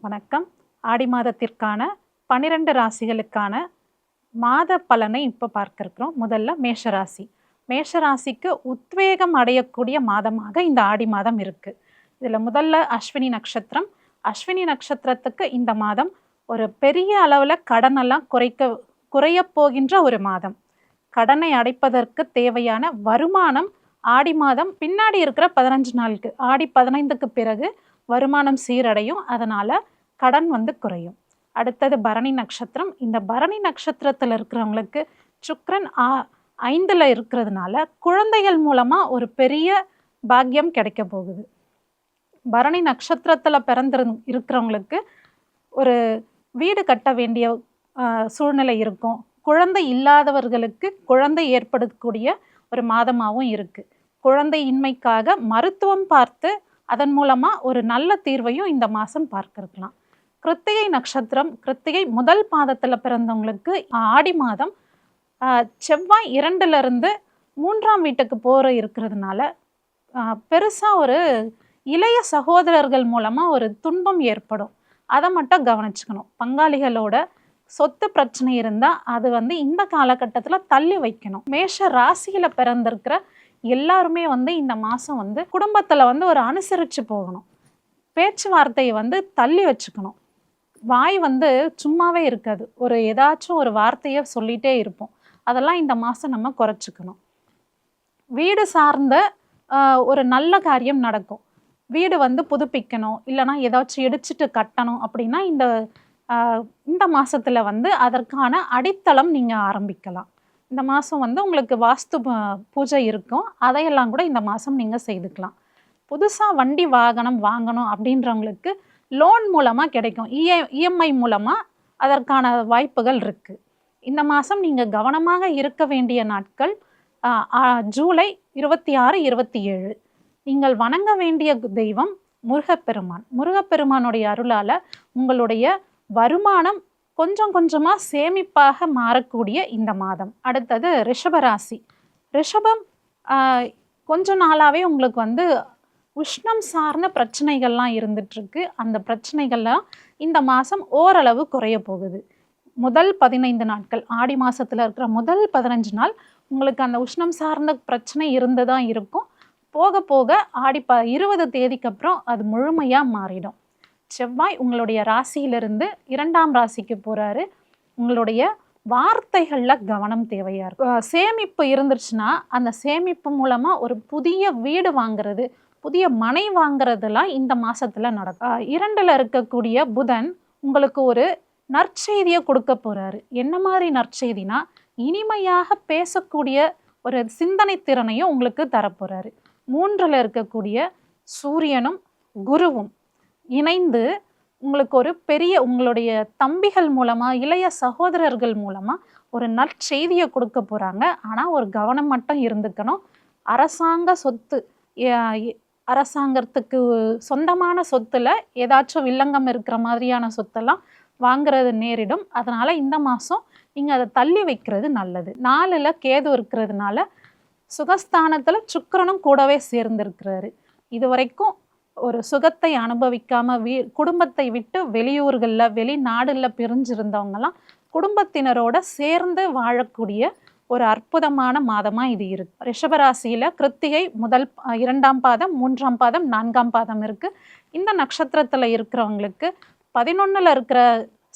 வணக்கம். ஆடி மாதத்திற்கான 12 ராசிகளுக்கான மாத பலனை இப்போ பார்க்க இருக்கிறோம். முதல்ல மேஷராசி. மேஷராசிக்கு உத்வேகம் அடையக்கூடிய மாதமாக இந்த ஆடி மாதம் இருக்கு. இதில் முதல்ல அஸ்வினி நட்சத்திரம். அஸ்வினி நட்சத்திரத்துக்கு இந்த மாதம் ஒரு பெரிய அளவில் கடனெல்லாம் குறைய போகின்ற ஒரு மாதம். கடனை அடைப்பதற்கு தேவையான வருமானம் ஆடி மாதம் பின்னாடி இருக்கிற 15 நாளுக்கு, ஆடி 15க்கு பிறகு வருமானம் சீரடையும். அதனால கடன் குறையும். அடுத்தது பரணி நட்சத்திரம். இந்த பரணி நட்சத்திரத்தில் இருக்கிறவங்களுக்கு சுக்கிரன் 5ல் இருக்கிறதுனால குழந்தைகள் மூலமா ஒரு பெரிய பாக்கியம் கிடைக்க போகுது. பரணி நட்சத்திரத்தில் இருக்கிறவங்களுக்கு ஒரு வீடு கட்ட வேண்டிய சூழ்நிலை இருக்கும். குழந்தை இல்லாதவர்களுக்கு குழந்தை ஏற்படக்கூடிய ஒரு மாதமாகவும் இருக்கு. குழந்தை இன்மைக்காக மருத்துவம் பார்த்து அதன் மூலமா ஒரு நல்ல தீர்வையும் இந்த மாதம் பார்க்கலாம். கிருத்திகை நட்சத்திரம். கிருத்திகை முதல் பாதத்தில் பிறந்தவங்களுக்கு ஆடி மாதம் செவ்வாய் 2லிருந்து 3ஆம் வீட்டுக்கு இருக்கிறதுனால பெருசாக ஒரு இளைய சகோதரர்கள் மூலமாக ஒரு துன்பம் ஏற்படும். அதை மட்டும் கவனிச்சுக்கணும். பங்காளிகளோட சொத்து பிரச்சனை இருந்தால் அது இந்த காலகட்டத்தில் தள்ளி வைக்கணும். மேஷ ராசியில் பிறந்திருக்கிற எல்லாருமே இந்த மாதம் குடும்பத்தில் ஒரு அனுசரித்து போகணும். பேச்சுவார்த்தையை தள்ளி வச்சுக்கணும். வாய் சும்மாவே இருக்காது. ஏதாச்சும் ஒரு வார்த்தையை சொல்லிகிட்டே இருப்போம். அதெல்லாம் இந்த மாதம் நம்ம குறைச்சிக்கணும். வீடு சார்ந்த ஒரு நல்ல காரியம் நடக்கும். வீடு புதுப்பிக்கணும், இல்லைனா ஏதாச்சும் இடிச்சிட்டு கட்டணும் அப்படின்னா இந்த மாதத்தில் அதற்கான அடித்தளம் நீங்கள் ஆரம்பிக்கலாம். இந்த மாதம் உங்களுக்கு வாஸ்து பூஜை இருக்கும். அதையெல்லாம் கூட இந்த மாதம் நீங்கள் செய்துக்கலாம். புதுசாக வண்டி வாகனம் வாங்கணும் அப்படின்றவங்களுக்கு லோன் மூலமாக கிடைக்கும். இஎம்ஐ மூலமாக அதற்கான வாய்ப்புகள் இருக்குது. இந்த மாதம் நீங்கள் கவனமாக இருக்க வேண்டிய நாட்கள் ஜூலை 26, 27. நீங்கள் வணங்க வேண்டிய தெய்வம் முருகப்பெருமான். முருகப்பெருமானுடைய அருளால் உங்களுடைய வருமானம் கொஞ்சம் கொஞ்சமாக சேமிப்பாக மாறக்கூடிய இந்த மாதம். அடுத்தது ரிஷபராசி. ரிஷபம் கொஞ்ச நாளாகவே உங்களுக்கு உஷ்ணம் சார்ந்த பிரச்சனைகள்லாம் இருந்துகிட்ருக்கு. அந்த பிரச்சனைகள்லாம் இந்த மாதம் ஓரளவு குறைய போகுது. முதல் 15 நாட்கள், ஆடி மாதத்தில் இருக்கிற முதல் 15 நாள் உங்களுக்கு அந்த உஷ்ணம் சார்ந்த பிரச்சனை இருந்து தான் இருக்கும். போக போக ஆடி 20 தேதிக்கு அப்புறம் அது முழுமையாக மாறிடும். செவ்வாய் உங்களுடைய ராசியிலிருந்து 2ஆம் ராசிக்கு போகிறாரு. உங்களுடைய வார்த்தைகளில் கவனம் தேவையாக இருக்கும். சேமிப்பு இருந்துருச்சுன்னா அந்த சேமிப்பு மூலமாக ஒரு புதிய வீடு வாங்குறது, புதிய மனை வாங்குறதுலாம் இந்த மாதத்தில் நடக்கும். 2ல் இருக்கக்கூடிய புதன் உங்களுக்கு ஒரு நற்செய்தியை கொடுக்க போகிறாரு. என்ன மாதிரி நற்செய்தினா, இனிமையாக பேசக்கூடிய ஒரு சிந்தனை திறனையும் உங்களுக்கு தரப்போகிறாரு. 3ல் இருக்கக்கூடிய சூரியனும் குருவும் இணைந்து உங்களுக்கு ஒரு பெரிய உங்களுடைய தம்பிகள் மூலமாக, இளைய சகோதரர்கள் மூலமாக ஒரு நற்செய்தியை கொடுக்க போகிறாங்க. ஆனால் ஒரு கவனம் மட்டும் இருந்துக்கணும். அரசாங்க சொத்து, அரசாங்கத்துக்கு சொந்தமான சொத்தில் ஏதாச்சும் வில்லங்கம் இருக்கிற மாதிரியான சொத்தெல்லாம் வாங்கிறது நேரிடும். அதனால் இந்த மாதம் நீங்கள் அதை தள்ளி வைக்கிறது நல்லது. 4ல் கேது இருக்கிறதுனால சுகஸ்தானத்தில் சுக்கிரனும் கூடவே சேர்ந்திருக்கிறாரு. இது வரைக்கும் ஒரு சுகத்தை அனுபவிக்காமல் குடும்பத்தை விட்டு வெளியூர்களில் வெளிநாடுகளில் பிரிஞ்சிருந்தவங்கலாம் குடும்பத்தினரோட சேர்ந்து வாழக்கூடிய ஒரு அற்புதமான மாதமாக இது இருக்குது. ரிஷபராசியில் கிருத்திகை முதல் 2ஆம் பாதம், 3ஆம் பாதம், 4ஆம் பாதம் இருக்குது. இந்த நட்சத்திரத்தில் இருக்கிறவங்களுக்கு 11ல் இருக்கிற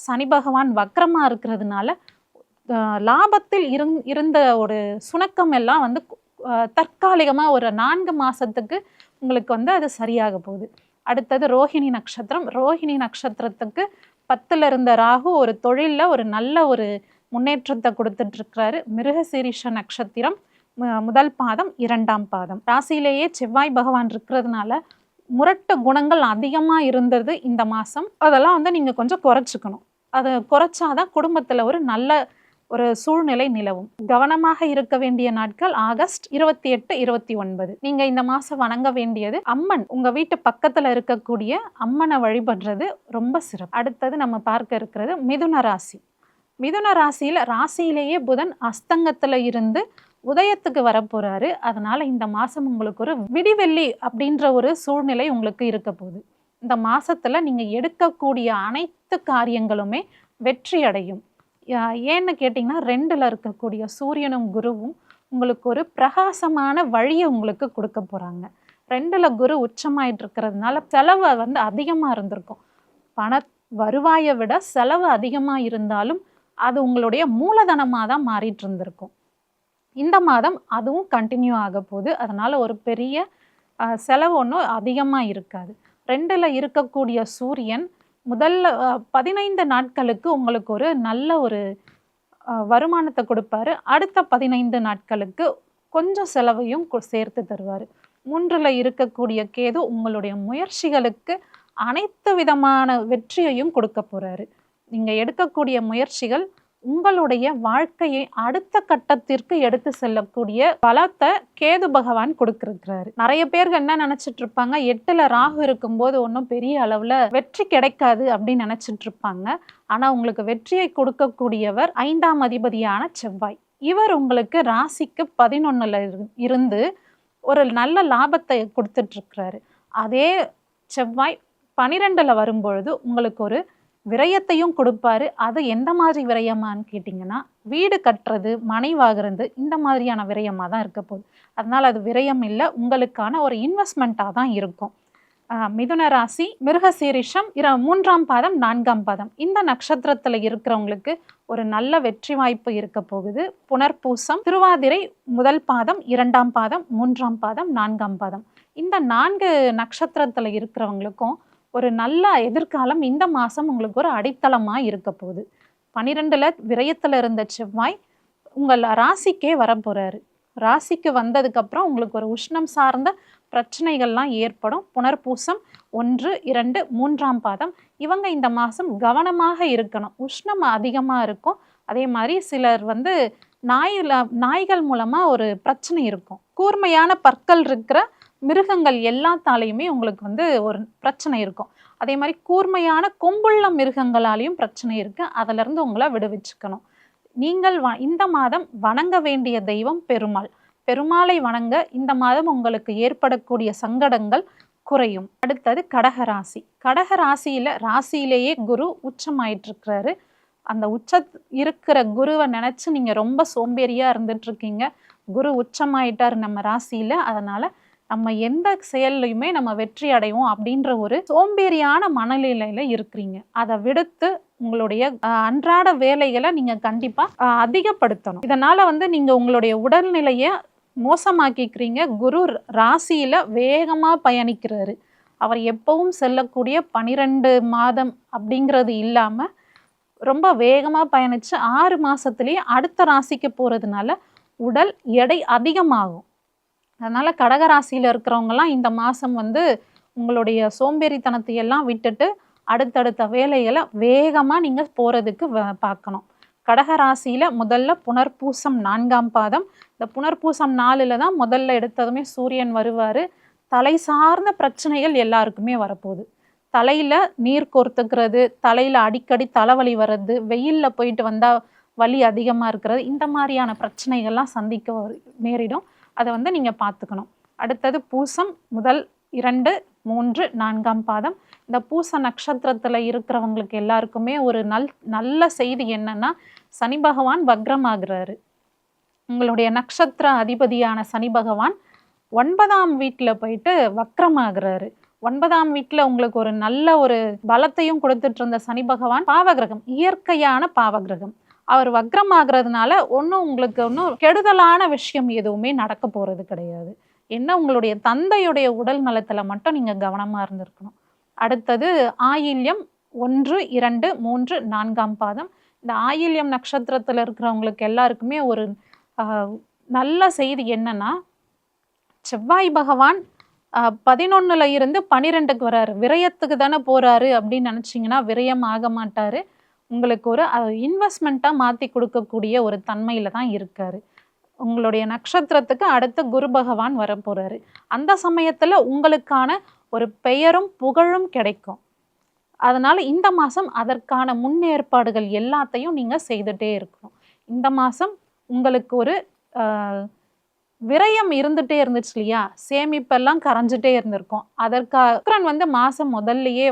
சனி பகவான் வக்ரமாக இருக்கிறதுனால லாபத்தில் இருந்த ஒரு சுணக்கம் எல்லாம் தற்காலிகமாக ஒரு 4 மாதத்துக்கு உங்களுக்கு அது சரியாக போகுது. அடுத்தது ரோஹிணி நட்சத்திரம். ரோஹிணி நட்சத்திரத்துக்கு 10ல் இருந்த ராகு ஒரு தொழிலில் ஒரு நல்ல ஒரு முன்னேற்றத்தை கொடுத்துட்ருக்கிறாரு. மிருகசீரிஷ நட்சத்திரம் முதல் பாதம், 2ஆம் பாதம். ராசியிலேயே செவ்வாய் பகவான் இருக்கிறதுனால முரட்டு குணங்கள் அதிகமாக இருந்தது இந்த மாதம். அதெல்லாம் நீங்கள் கொஞ்சம் குறைச்சிக்கணும். அதை குறைச்சாதான் குடும்பத்தில் ஒரு நல்ல ஒரு சூழ்நிலை நிலவும். கவனமாக இருக்க வேண்டிய நாட்கள் ஆகஸ்ட் 28, 29. நீங்கள் இந்த மாதம் வணங்க வேண்டியது அம்மன். உங்கள் வீட்டு பக்கத்தில் இருக்கக்கூடிய அம்மனை வழிபடுறது ரொம்ப சிறப்பு. அடுத்தது நம்ம பார்க்க இருக்கிறது மிதுன ராசி. மிதுன ராசியில் ராசியிலேயே புதன் அஸ்தங்கத்தில் இருந்து உதயத்துக்கு வரப்போகிறாரு. அதனால் இந்த மாதம் உங்களுக்கு ஒரு விடிவெள்ளி அப்படின்ற ஒரு சூழ்நிலை உங்களுக்கு இருக்க போகுது. இந்த மாசத்துல நீங்க எடுக்கக்கூடிய அனைத்து காரியங்களுமே வெற்றி அடையும். ஏன்னு கேட்டிங்கன்னா 2ல இருக்கக்கூடிய சூரியனும் குருவும் உங்களுக்கு ஒரு பிரகாசமான வழியை உங்களுக்கு கொடுக்க போறாங்க. 2ல குரு உச்சமாயிட்டு இருக்கிறதுனால செலவு வந்து அதிகமா இருந்திருக்கும். பண வருவாயை விட செலவு அதிகமா இருந்தாலும் அது உங்களுடைய மூலதனமா தான் மாறிட்டு இருந்திருக்கும். இந்த மாதம் அதுவும் கண்டினியூ ஆக போகுது. அதனால ஒரு பெரிய செலவு ஒன்றும் அதிகமா இருக்காது. 2ல இருக்கக்கூடிய சூரியன் முதல்ல 15 நாட்களுக்கு உங்களுக்கு ஒரு நல்ல ஒரு வருமானத்தை கொடுப்பாரு. அடுத்த 15 நாட்களுக்கு கொஞ்சம் செலவையும் சேர்த்து தருவார். 3ல இருக்கக்கூடிய கேது உங்களுடைய முயற்சிகளுக்கு அனைத்து விதமான வெற்றியையும் கொடுக்க போறாரு. நீங்க எடுக்கக்கூடிய முயற்சிகள் உங்களுடைய வாழ்க்கையை அடுத்த கட்டத்திற்கு எடுத்து செல்லக்கூடிய பலத்தை கேது பகவான் கொடுக்கிருக்கிறாரு. நிறைய பேர்கள் என்ன நினைச்சிட்டு இருப்பாங்க, 8ல ராகு இருக்கும்போது ஒன்றும் பெரிய அளவுல வெற்றி கிடைக்காது அப்படின்னு நினைச்சிட்டு இருப்பாங்க. ஆனா உங்களுக்கு வெற்றியை கொடுக்கக்கூடியவர் 5ஆம் அதிபதியான செவ்வாய். இவர் உங்களுக்கு ராசிக்கு 11ல இருந்து ஒரு நல்ல லாபத்தை கொடுத்துட்டு இருக்கிறாரு. அதே செவ்வாய் 12ல வரும்பொழுது உங்களுக்கு ஒரு விரயத்தையும் கொடுப்பாரு. அது எந்த மாதிரி விரயமான்னு கேட்டிங்கன்னா, வீடு கட்டுறது, மனை வாங்குறது, இந்த மாதிரியான விரயமாக தான் இருக்க போகுது. அதனால் அது விரயம் இல்லை, உங்களுக்கான ஒரு இன்வெஸ்ட்மெண்ட்டாக தான் இருக்கும். மிதுன ராசி, மிருகசீரிஷம் 3ஆம் பாதம் 4ஆம் பாதம் இந்த நட்சத்திரத்தில் இருக்கிறவங்களுக்கு ஒரு நல்ல வெற்றி வாய்ப்பு இருக்க போகுது. புனர்பூசம், திருவாதிரை 1 பாதம், 2ஆம் பாதம், 3ஆம் பாதம், 4ஆம் பாதம் இந்த 4 நட்சத்திரத்தில் இருக்கிறவங்களுக்கும் ஒரு நல்ல எதிர்காலம் இந்த மாதம் உங்களுக்கு ஒரு அடித்தளமாக இருக்க போகுது. 12ல விரயத்தில் இருந்த செவ்வாய் உங்கள் ராசிக்கே வரப்போகிறாரு. ராசிக்கு வந்ததுக்கப்புறம் உங்களுக்கு ஒரு உஷ்ணம் சார்ந்த பிரச்சனைகள்லாம் ஏற்படும். புனர்பூசம் 1, 2, 3ஆம் பாதம் இவங்க இந்த மாதம் கவனமாக இருக்கணும். உஷ்ணம் அதிகமாக இருக்கும். அதே மாதிரி சிலர் வந்து நாய்கள் மூலமாக ஒரு பிரச்சனை இருக்கும். கூர்மையான பற்கள் இருக்கிற மிருகங்கள் எல்லாத்தாலையுமே உங்களுக்கு வந்து ஒரு பிரச்சனை இருக்கும். அதே மாதிரி கூர்மையான கொம்புள்ள மிருகங்களாலையும் பிரச்சனை இருக்கு. அதிலிருந்து உங்களை விடுவிச்சுக்கணும். நீங்கள் இந்த மாதம் வணங்க வேண்டிய தெய்வம் பெருமாள். பெருமாளை வணங்க இந்த மாதம் உங்களுக்கு ஏற்படக்கூடிய சங்கடங்கள் குறையும். அடுத்தது கடகராசி. ராசியிலேயே குரு உச்சமாயிட்டு இருக்கிறாரு. அந்த இருக்கிற குருவை நினைச்சு நீங்க ரொம்ப சோம்பேறியா இருந்துட்டு இருக்கீங்க. குரு உச்சமாயிட்டாரு நம்ம ராசியில. அதனால நம்ம எந்த செயல்லையுமே நம்ம வெற்றி அடைவோம் அப்படின்ற ஒரு சோம்பேறியான மனநிலையில இருக்கிறீங்க. அதை விடுத்து உங்களுடைய அன்றாட வேலைகளை நீங்க கண்டிப்பா அதிகப்படுத்தணும். இதனால வந்து நீங்க உங்களுடைய உடல்நிலையை மோசமாக்கிக்கிறீங்க. குரு ராசியில வேகமா பயணிக்கிறாரு. அவர் எப்பவும் செல்லக்கூடிய 12 மாதம் அப்படிங்கிறது இல்லாம ரொம்ப வேகமா பயணிச்சு 6 மாசத்திலேயே அடுத்த ராசிக்கு போறதுனால உடல் எடை அதிகமாகும். அதனால கடகராசியில இருக்கிறவங்கலாம் இந்த மாசம் வந்து உங்களுடைய சோம்பேறித்தனத்தை எல்லாம் விட்டுட்டு அடுத்தடுத்த வேலைகளை வேகமா நீங்க போறதுக்கு பார்க்கணும். கடகராசியில முதல்ல புனர்பூசம் 4ஆம் பாதம். இந்த புனர்பூசம் 4ல தான் முதல்ல எடுத்ததுமே சூரியன் வருவாரு. தலை சார்ந்த பிரச்சனைகள் எல்லாருக்குமே வரப்போகுது. தலையில நீர் கோர்த்துக்கிறது, தலையில அடிக்கடி தலைவலி வர்றது, வெயில்ல போயிட்டு வந்தா வலி அதிகமா இருக்கிறது, இந்த மாதிரியான பிரச்சனைகள்லாம் சந்திக்க நேரிடும். அதை வந்து நீங்க பார்த்துக்கணும். அடுத்தது பூசம் 1, 2, 3, 4ஆம் பாதம். இந்த பூச நட்சத்திரத்துல இருக்கிறவங்களுக்கு எல்லாருக்குமே ஒரு நல்ல செய்தி என்னன்னா, சனி பகவான் வக்ரமாகிறாரு. உங்களுடைய நட்சத்திர அதிபதியான சனி பகவான் 9ஆம் வீட்டில் போயிட்டு வக்ரமாகிறாரு. 9ஆம் வீட்டில் உங்களுக்கு ஒரு நல்ல ஒரு பலத்தையும் கொடுத்துட்டு இருந்த சனி பகவான் பாவகிரகம், இயற்கையான பாவகிரகம். அவர் வக்ரமாகிறதுனால உங்களுக்கு ஒன்றும் கெடுதலான விஷயம் எதுவுமே நடக்க போறது கிடையாது. என்ன, உங்களுடைய தந்தையுடைய உடல் நலத்துல மட்டும் நீங்க கவனமா இருந்திருக்கணும். அடுத்தது ஆயில்யம் 1, 2, 3, 4ஆம் பாதம். இந்த ஆயில்யம் நட்சத்திரத்துல இருக்கிறவங்களுக்கு எல்லாருக்குமே ஒரு நல்ல செய்தி என்னன்னா, செவ்வாய் பகவான் 11ல இருந்து 12க்கு வர்றாரு. விரயத்துக்கு தானே போறாரு அப்படின்னு நினைச்சிங்கன்னா விரயம் ஆக மாட்டாரு. உங்களுக்கு ஒரு இன்வெஸ்ட்மெண்ட்டாக மாற்றி கொடுக்கக்கூடிய ஒரு தன்மையில் தான் இருக்காரு. உங்களுடைய நட்சத்திரத்துக்கு அடுத்த குரு பகவான் வரப்போறாரு. அந்த சமயத்தில் உங்களுக்கான ஒரு பெயரும் புகழும் கிடைக்கும். அதனால இந்த மாதம் அதற்கான முன்னேற்பாடுகள் எல்லாத்தையும் நீங்கள் செய்துட்டே இருக்கணும். இந்த மாதம் உங்களுக்கு ஒரு விரயம் இருந்துட்டே இருந்துச்சு இல்லையா, சேமிப்பெல்லாம் கரைஞ்சிட்டே இருந்திருக்கும். அதற்காக சுக்கிரன் வந்து மாசம் முதல்லயே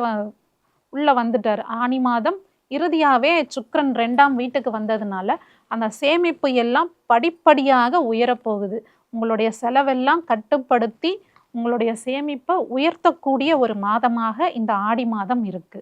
உள்ள வந்துட்டாரு. ஆனி மாதம் இறுதியாவே சுக்கிரன் 2ஆம் வீட்டுக்கு வந்ததுனால அந்த சேமிப்பு எல்லாம் படிப்படியாக உயரப்போகுது. உங்களுடைய செலவெல்லாம் கட்டுப்படுத்தி உங்களுடைய சேமிப்பை உயர்த்தக்கூடிய ஒரு மாதமாக இந்த ஆடி மாதம் இருக்கு.